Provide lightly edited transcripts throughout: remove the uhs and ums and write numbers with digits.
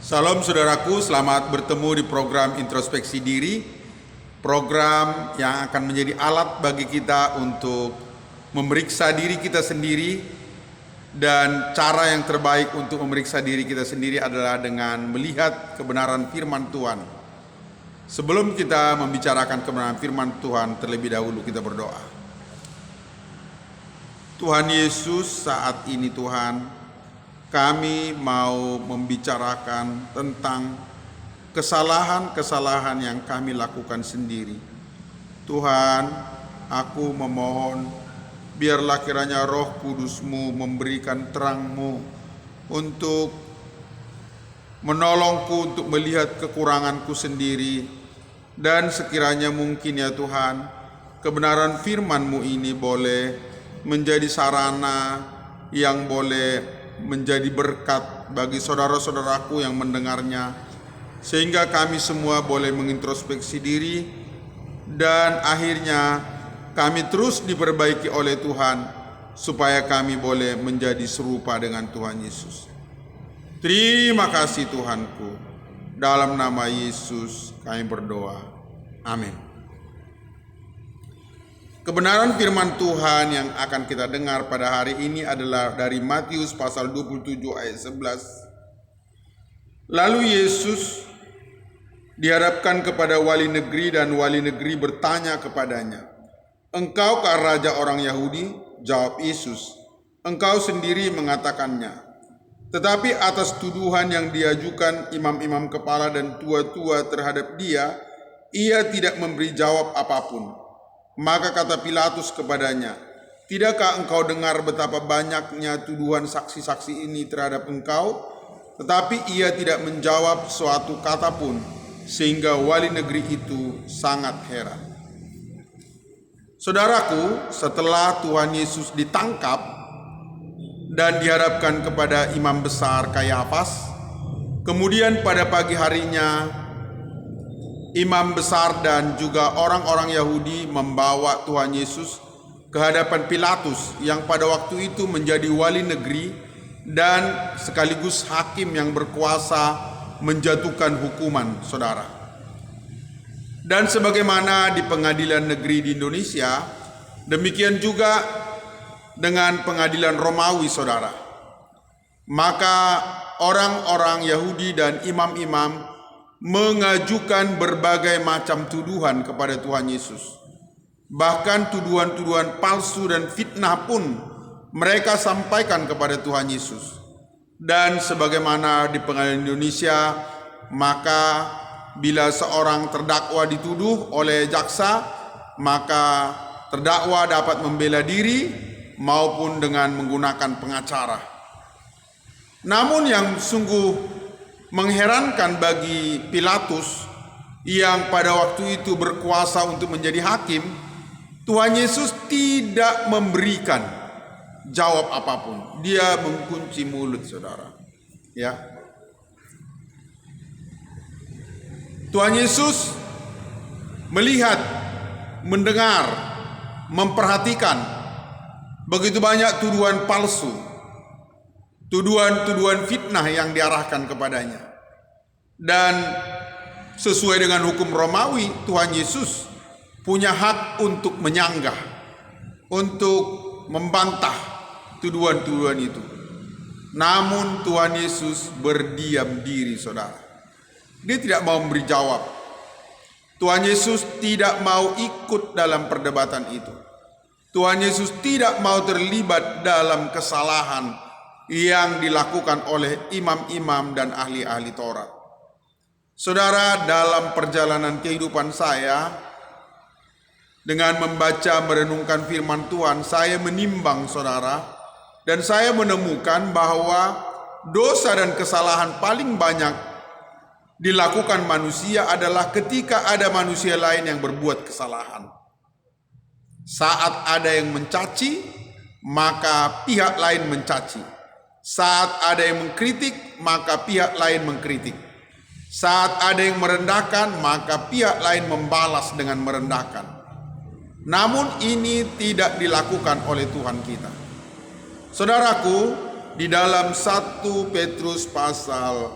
Salam saudaraku, selamat bertemu di program introspeksi diri, program yang akan menjadi alat bagi kita untuk memeriksa diri kita sendiri, dan cara yang terbaik untuk memeriksa diri kita sendiri adalah dengan melihat kebenaran firman Tuhan. Sebelum kita membicarakan kebenaran firman Tuhan, terlebih dahulu kita berdoa. Tuhan Yesus, saat ini Tuhan, kami mau membicarakan tentang kesalahan-kesalahan yang kami lakukan sendiri. Tuhan, aku memohon, biarlah kiranya Roh Kudus-Mu memberikan terang-Mu untuk menolongku untuk melihat kekuranganku sendiri. Dan sekiranya mungkin ya Tuhan, kebenaran firman-Mu ini boleh menjadi sarana yang boleh menjadi berkat bagi saudara-saudaraku yang mendengarnya, sehingga kami semua boleh mengintrospeksi diri dan akhirnya kami terus diperbaiki oleh Tuhan supaya kami boleh menjadi serupa dengan Tuhan Yesus. Terima kasih Tuhanku, dalam nama Yesus kami berdoa, amin. Kebenaran firman Tuhan yang akan kita dengar pada hari ini adalah dari Matius pasal 27 ayat 11. Lalu Yesus dihadapkan kepada wali negeri dan wali negeri bertanya kepadanya, "Engkaukah raja orang Yahudi?" Jawab Yesus, "Engkau sendiri mengatakannya." Tetapi atas tuduhan yang diajukan imam-imam kepala dan tua-tua terhadap dia, ia tidak memberi jawab apapun. Maka kata Pilatus kepadanya, "Tidakkah engkau dengar betapa banyaknya tuduhan saksi-saksi ini terhadap engkau?" Tetapi ia tidak menjawab suatu kata pun, sehingga wali negeri itu sangat heran. Saudaraku, setelah Tuhan Yesus ditangkap dan dihadapkan kepada imam besar Kayafas, kemudian pada pagi harinya imam besar dan juga orang-orang Yahudi membawa Tuhan Yesus ke hadapan Pilatus yang pada waktu itu menjadi wali negeri dan sekaligus hakim yang berkuasa menjatuhkan hukuman, saudara. Dan sebagaimana di pengadilan negeri di Indonesia, demikian juga dengan pengadilan Romawi, saudara. Maka orang-orang Yahudi dan imam-imam mengajukan berbagai macam tuduhan kepada Tuhan Yesus. Bahkan tuduhan-tuduhan palsu dan fitnah pun mereka sampaikan kepada Tuhan Yesus. Dan sebagaimana di pengadilan Indonesia, maka bila seorang terdakwa dituduh oleh jaksa, maka terdakwa dapat membela diri maupun dengan menggunakan pengacara. Namun yang sungguh mengherankan bagi Pilatus yang pada waktu itu berkuasa untuk menjadi hakim, Tuhan Yesus tidak memberikan jawab apapun. Dia mengunci mulut, saudara. Ya. Tuhan Yesus melihat, mendengar, memperhatikan begitu banyak tuduhan palsu, tuduhan-tuduhan fitnah yang diarahkan kepadanya. Dan sesuai dengan hukum Romawi, Tuhan Yesus punya hak untuk menyanggah, untuk membantah tuduhan-tuduhan itu. Namun Tuhan Yesus berdiam diri, saudara. Dia tidak mau memberi jawab. Tuhan Yesus tidak mau ikut dalam perdebatan itu. Tuhan Yesus tidak mau terlibat dalam kesalahan yang dilakukan oleh imam-imam dan ahli-ahli Taurat. Saudara, dalam perjalanan kehidupan saya, dengan membaca merenungkan firman Tuhan, saya menimbang, saudara, dan saya menemukan bahwa dosa dan kesalahan paling banyak dilakukan manusia adalah ketika ada manusia lain yang berbuat kesalahan. Saat ada yang mencaci, maka pihak lain mencaci. Saat ada yang mengkritik, maka pihak lain mengkritik. Saat ada yang merendahkan, maka pihak lain membalas dengan merendahkan. Namun ini tidak dilakukan oleh Tuhan kita. Saudaraku, di dalam 1 Petrus pasal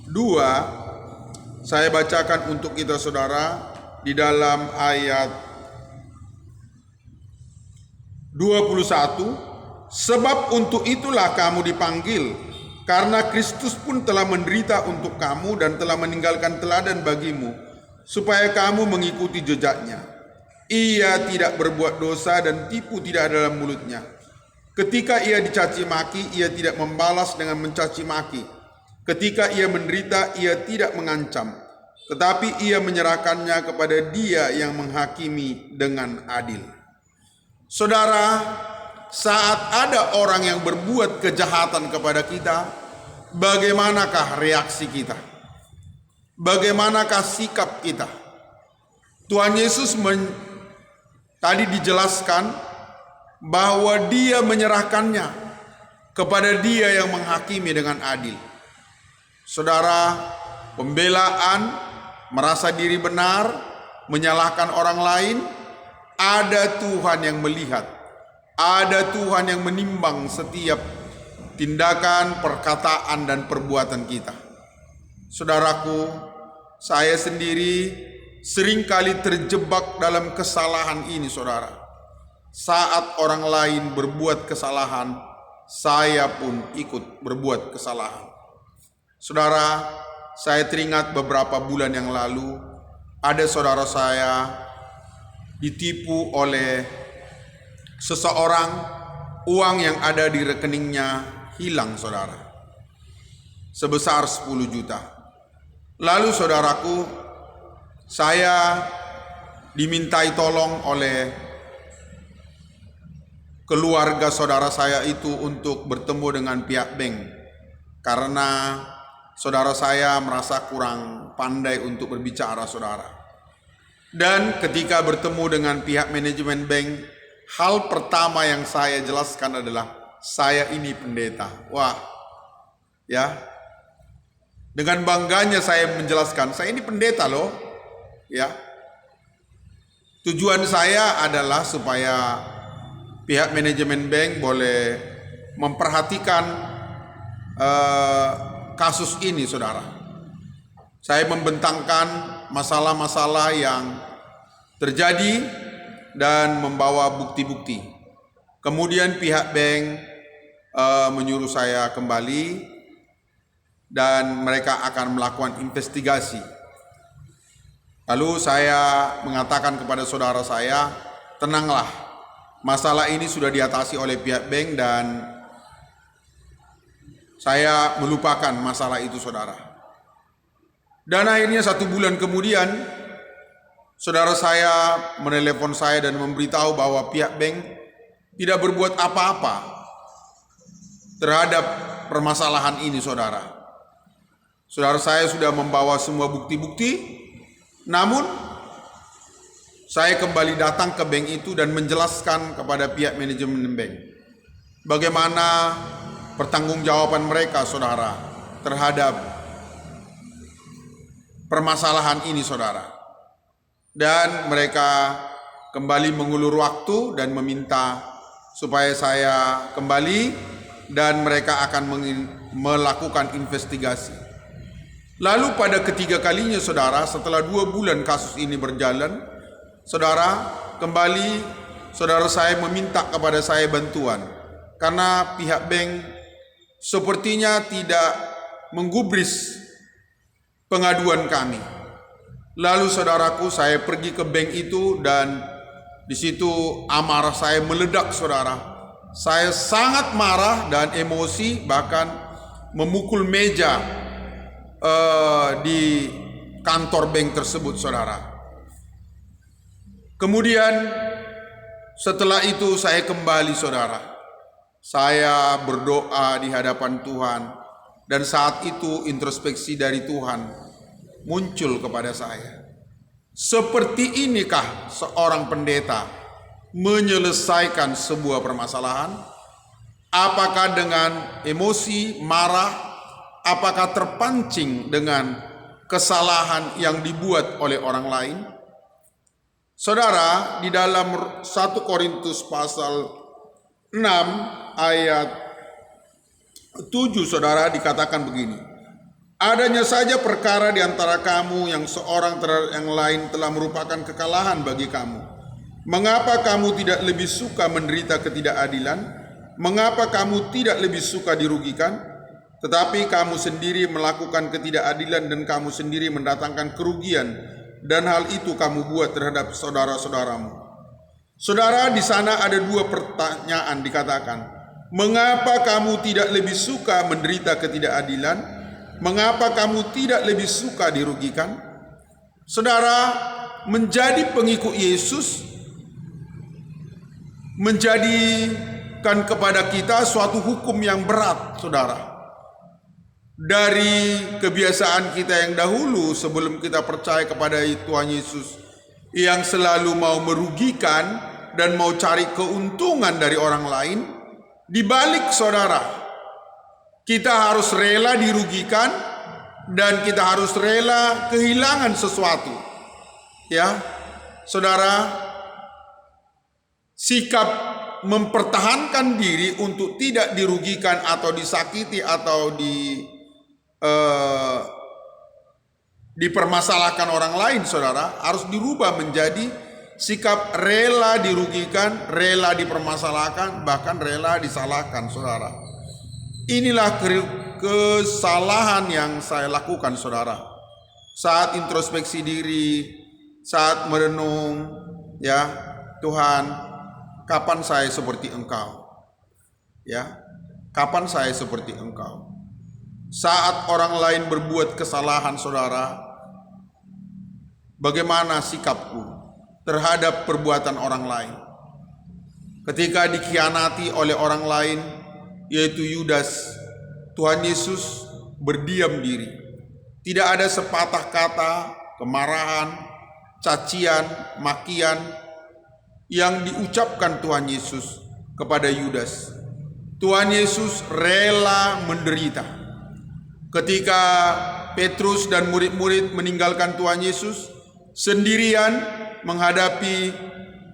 2, saya bacakan untuk kita saudara di dalam ayat 21. Sebab untuk itulah kamu dipanggil, karena Kristus pun telah menderita untuk kamu dan telah meninggalkan teladan bagimu, supaya kamu mengikuti jejaknya. Ia tidak berbuat dosa dan tipu tidak ada dalam mulutnya. Ketika ia dicaci maki, ia tidak membalas dengan mencaci maki. Ketika ia menderita, ia tidak mengancam, tetapi ia menyerahkannya kepada Dia yang menghakimi dengan adil. Saudara, saat ada orang yang berbuat kejahatan kepada kita, bagaimanakah reaksi kita? Bagaimanakah sikap kita? Tuhan Yesus tadi dijelaskan bahwa Dia menyerahkannya kepada Dia yang menghakimi dengan adil. Saudara, pembelaan, merasa diri benar, menyalahkan orang lain, ada Tuhan yang melihat, ada Tuhan yang menimbang setiap tindakan, perkataan, dan perbuatan kita. Saudaraku, saya sendiri seringkali terjebak dalam kesalahan ini, saudara. Saat orang lain berbuat kesalahan, saya pun ikut berbuat kesalahan. Saudara, saya teringat beberapa bulan yang lalu, ada saudara saya ditipu oleh seseorang, uang yang ada di rekeningnya hilang, saudara, sebesar 10 juta. Lalu saudaraku, saya dimintai tolong oleh keluarga saudara saya itu untuk bertemu dengan pihak bank, karena saudara saya merasa kurang pandai untuk berbicara, saudara. Dan ketika bertemu dengan pihak manajemen bank, hal pertama yang saya jelaskan adalah, saya ini pendeta. Wah, ya, dengan bangganya saya menjelaskan, saya ini pendeta loh, ya. Tujuan saya adalah supaya pihak manajemen bank boleh memperhatikan kasus ini, saudara. Saya membentangkan masalah-masalah yang terjadi dan membawa bukti-bukti. Kemudian pihak bank menyuruh saya kembali dan mereka akan melakukan investigasi. Lalu saya mengatakan kepada saudara saya, tenanglah, masalah ini sudah diatasi oleh pihak bank dan saya melupakan masalah itu, saudara. Dan akhirnya 1 bulan kemudian, saudara saya menelepon saya dan memberitahu bahwa pihak bank tidak berbuat apa-apa terhadap permasalahan ini, saudara. Saudara saya sudah membawa semua bukti-bukti, namun saya kembali datang ke bank itu dan menjelaskan kepada pihak manajemen bank bagaimana pertanggungjawaban mereka, saudara, terhadap permasalahan ini, saudara. Dan mereka kembali mengulur waktu dan meminta supaya saya kembali dan mereka akan melakukan investigasi. Lalu pada ketiga kalinya, saudara, setelah 2 bulan kasus ini berjalan, saudara, kembali saudara saya meminta kepada saya bantuan karena pihak bank sepertinya tidak menggubris pengaduan kami. Lalu saudaraku, saya pergi ke bank itu dan di situ amarah saya meledak, saudara. Saya sangat marah dan emosi, bahkan memukul meja di kantor bank tersebut, saudara. Kemudian setelah itu saya kembali, saudara. Saya berdoa di hadapan Tuhan dan saat itu introspeksi dari Tuhan muncul kepada saya. Seperti inikah seorang pendeta menyelesaikan sebuah permasalahan? Apakah dengan emosi, marah? Apakah terpancing dengan kesalahan yang dibuat oleh orang lain? Saudara, di dalam 1 Korintus pasal 6 ayat 7, saudara, dikatakan begini. Adanya saja perkara di antara kamu yang seorang terhadap yang lain telah merupakan kekalahan bagi kamu. Mengapa kamu tidak lebih suka menderita ketidakadilan? Mengapa kamu tidak lebih suka dirugikan? Tetapi kamu sendiri melakukan ketidakadilan dan kamu sendiri mendatangkan kerugian, dan hal itu kamu buat terhadap saudara-saudaramu. Saudara, di sana ada dua pertanyaan dikatakan. Mengapa kamu tidak lebih suka menderita ketidakadilan? Mengapa kamu tidak lebih suka dirugikan? Saudara, menjadi pengikut Yesus menjadikan kepada kita suatu hukum yang berat, saudara. Dari kebiasaan kita yang dahulu sebelum kita percaya kepada Tuhan Yesus, yang selalu mau merugikan dan mau cari keuntungan dari orang lain, dibalik saudara, kita harus rela dirugikan dan kita harus rela kehilangan sesuatu. Ya, saudara, sikap mempertahankan diri untuk tidak dirugikan atau disakiti atau dipermasalahkan orang lain, saudara, harus dirubah menjadi sikap rela dirugikan, rela dipermasalahkan, bahkan rela disalahkan, saudara. Inilah kesalahan yang saya lakukan, saudara. Saat introspeksi diri, saat merenung, ya Tuhan, kapan saya seperti Engkau? Ya, kapan saya seperti Engkau? Saat orang lain berbuat kesalahan, saudara, bagaimana sikapku terhadap perbuatan orang lain? Ketika dikhianati oleh orang lain, yaitu Yudas, Tuhan Yesus berdiam diri. Tidak ada sepatah kata kemarahan, cacian, makian yang diucapkan Tuhan Yesus kepada Yudas. Tuhan Yesus rela menderita. Ketika Petrus dan murid-murid meninggalkan Tuhan Yesus sendirian menghadapi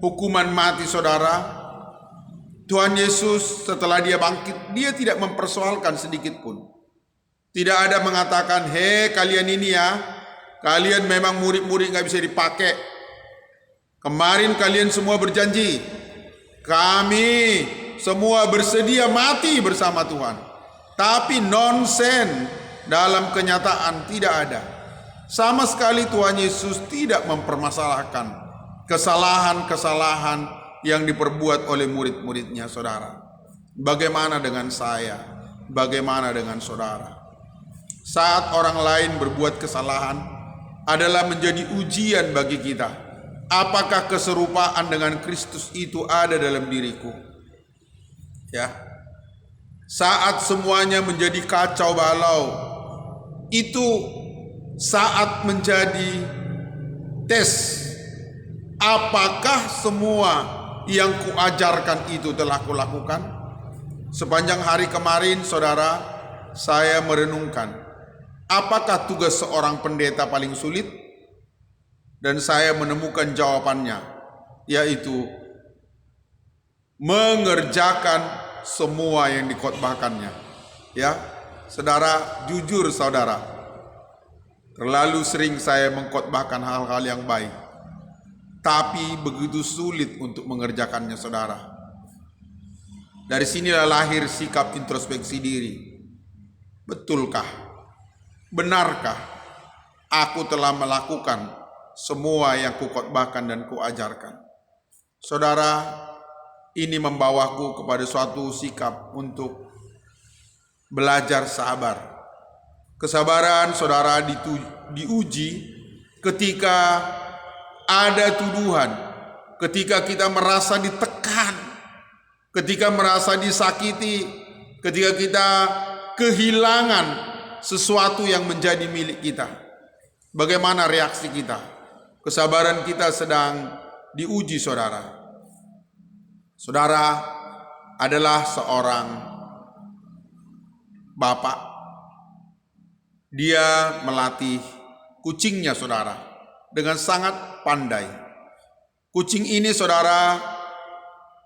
hukuman mati, saudara, Tuhan Yesus setelah dia bangkit, dia tidak mempersoalkan sedikit pun. Tidak ada mengatakan, hei kalian ini ya, kalian memang murid-murid gak bisa dipakai. Kemarin kalian semua berjanji, kami semua bersedia mati bersama Tuhan. Tapi nonsen, dalam kenyataan tidak ada. Sama sekali Tuhan Yesus tidak mempermasalahkan kesalahan-kesalahan yang diperbuat oleh murid-muridnya, saudara. Bagaimana dengan saya? Bagaimana dengan saudara? Saat orang lain berbuat kesalahan adalah menjadi ujian bagi kita. Apakah keserupaan dengan Kristus itu ada dalam diriku? Ya. Saat semuanya menjadi kacau balau, itu saat menjadi tes. Apakah semua yang kuajarkan itu telah kulakukan? Sepanjang hari kemarin, saudara, saya merenungkan, apakah tugas seorang pendeta paling sulit? Dan saya menemukan jawabannya, yaitu mengerjakan semua yang dikhotbahkannya. Ya, saudara, jujur saudara, terlalu sering saya mengkhotbahkan hal-hal yang baik, tapi begitu sulit untuk mengerjakannya, saudara. Dari sinilah lahir sikap introspeksi diri. Betulkah? Benarkah aku telah melakukan semua yang kukhotbahkan dan kuajarkan? Saudara, ini membawaku kepada suatu sikap untuk belajar sabar. Kesabaran, saudara, diuji ketika ada tuduhan, ketika kita merasa ditekan, ketika merasa disakiti, ketika kita kehilangan sesuatu yang menjadi milik kita. Bagaimana reaksi kita? Kesabaran kita sedang diuji, saudara. Saudara adalah seorang bapak. Dia melatih kucingnya, saudara, dengan sangat pandai. Kucing ini, saudara,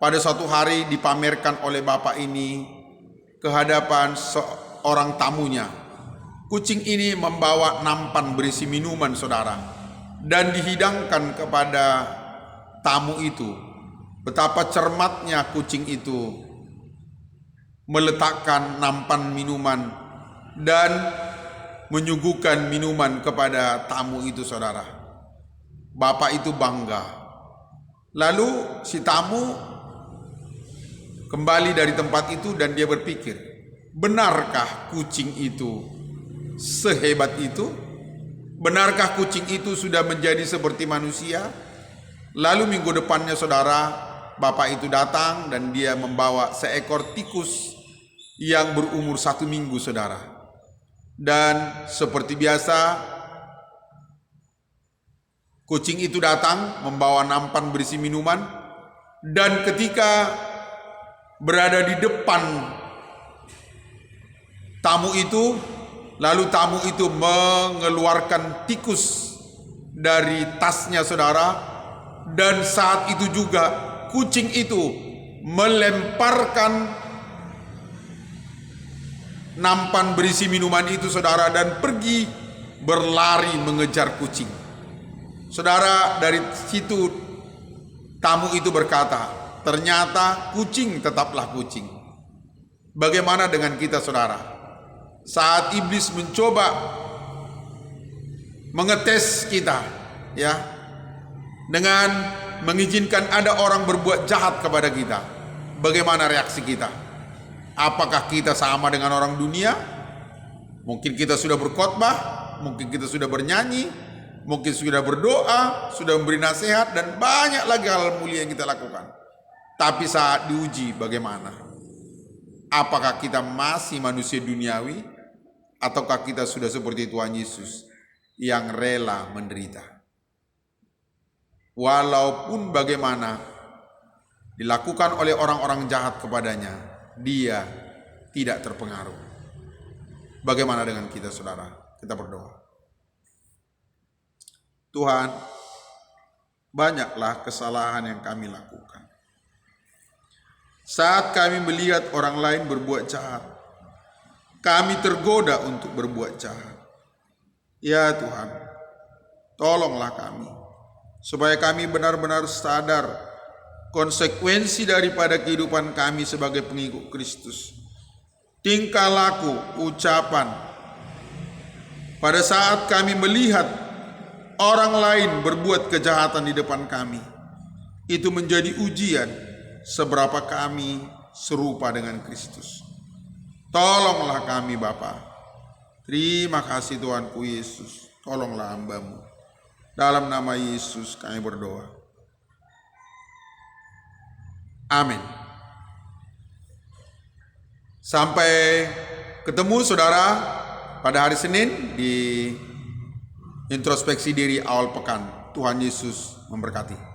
pada suatu hari dipamerkan oleh bapak ini ke hadapan seorang tamunya. Kucing ini membawa nampan berisi minuman, saudara, dan dihidangkan kepada tamu itu. Betapa cermatnya kucing itu meletakkan nampan minuman dan menyuguhkan minuman kepada tamu itu, saudara. Bapak itu bangga. Lalu si tamu kembali dari tempat itu dan dia berpikir, benarkah kucing itu sehebat itu? Benarkah kucing itu sudah menjadi seperti manusia? Lalu minggu depannya, saudara, bapak itu datang dan dia membawa seekor tikus yang berumur 1 minggu, saudara. Dan seperti biasa, kucing itu datang membawa nampan berisi minuman, dan ketika berada di depan tamu itu, lalu tamu itu mengeluarkan tikus dari tasnya, saudara, dan saat itu juga kucing itu melemparkan nampan berisi minuman itu, saudara, dan pergi berlari mengejar kucing. Saudara, dari situ tamu itu berkata, ternyata kucing tetaplah kucing. Bagaimana dengan kita, saudara? Saat iblis mencoba mengetes kita, ya, dengan mengizinkan ada orang berbuat jahat kepada kita, bagaimana reaksi kita? Apakah kita sama dengan orang dunia? Mungkin kita sudah berkhotbah, mungkin kita sudah bernyanyi, mungkin sudah berdoa, sudah memberi nasihat, dan banyak lagi hal mulia yang kita lakukan. Tapi saat diuji, bagaimana? Apakah kita masih manusia duniawi, ataukah kita sudah seperti Tuhan Yesus yang rela menderita? Walaupun bagaimana dilakukan oleh orang-orang jahat kepadanya, dia tidak terpengaruh. Bagaimana dengan kita, saudara? Kita berdoa. Tuhan, banyaklah kesalahan yang kami lakukan. Saat kami melihat orang lain berbuat jahat, kami tergoda untuk berbuat jahat. Ya Tuhan, tolonglah kami, supaya kami benar-benar sadar konsekuensi daripada kehidupan kami sebagai pengikut Kristus. Tingkah laku, ucapan, pada saat kami melihat orang lain berbuat kejahatan di depan kami, itu menjadi ujian seberapa kami serupa dengan Kristus. Tolonglah kami, Bapa. Terima kasih Tuhanku Yesus. Tolonglah hamba-Mu. Dalam nama Yesus kami berdoa. Amin. Sampai ketemu, saudara, pada hari Senin di introspeksi diri awal pekan. Tuhan Yesus memberkati.